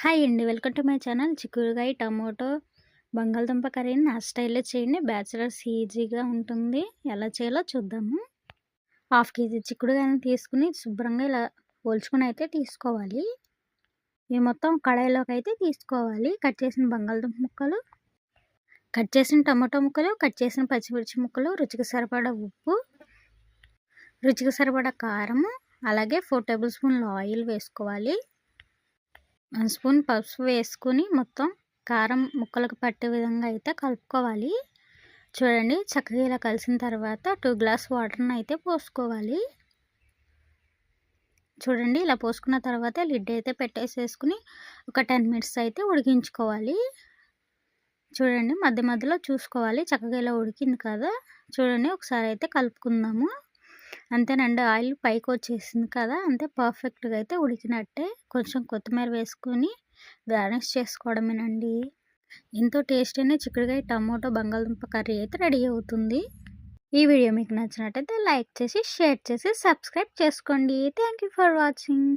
Hi అండి. Welcome to my channel. చిక్కుడుకాయ, tomato, బంగాళదుంప కర్రీని నా స్టైల్‌లో చేయండి. బ్యాచిలర్స్ ఈజీగా ఉంటుంది. ఎలా చేయాలో చూద్దాము. హాఫ్ కేజీ చిక్కుడుకాయలను తీసుకుని శుభ్రంగా ఇలా ఒలుచుకొని అయితే తీసుకోవాలి. ఇవి మొత్తం కడాయిలోకి అయితే తీసుకోవాలి. కట్ చేసిన బంగాళదుంప ముక్కలు, కట్ చేసిన టమోటో ముక్కలు, కట్ చేసిన పచ్చిమిర్చి ముక్కలు, రుచికి సరిపడా ఉప్పు, రుచికి సరిపడా కారము, అలాగే 4 టేబుల్ స్పూన్ల ఆయిల్ వేసుకోవాలి. 1 స్పూన్ పసుపు వేసుకొని మొత్తం కారం ముక్కలకు పట్టే విధంగా అయితే కలుపుకోవాలి. చూడండి, చక్కగా ఇలా కలిసిన తర్వాత 2 గ్లాస్ వాటర్ని అయితే పోసుకోవాలి. చూడండి, ఇలా పోసుకున్న తర్వాత లిడ్ అయితే పెట్టేసేసుకుని ఒక 10 మినిట్స్ అయితే ఉడికించుకోవాలి. చూడండి, మధ్య మధ్యలో చూసుకోవాలి. చక్కగా ఇలా ఉడికింది కదా, చూడండి ఒకసారి అయితే కలుపుకుందాము. అంతేనండి, ఆయిల్ పైకి వచ్చేసింది కదా, అంతే పర్ఫెక్ట్గా అయితే ఉడికినట్టే. కొంచెం కొత్తిమీర వేసుకొని గార్నిష్ చేసుకోవడమేనండి. ఎంతో టేస్ట్ అయిన చిక్కుడుకాయ, టమోటో, బంగాళదుంప కర్రీ అయితే రెడీ అవుతుంది. ఈ వీడియో మీకు నచ్చినట్టయితే లైక్ చేసి, షేర్ చేసి, సబ్స్క్రైబ్ చేసుకోండి. Thank you for watching.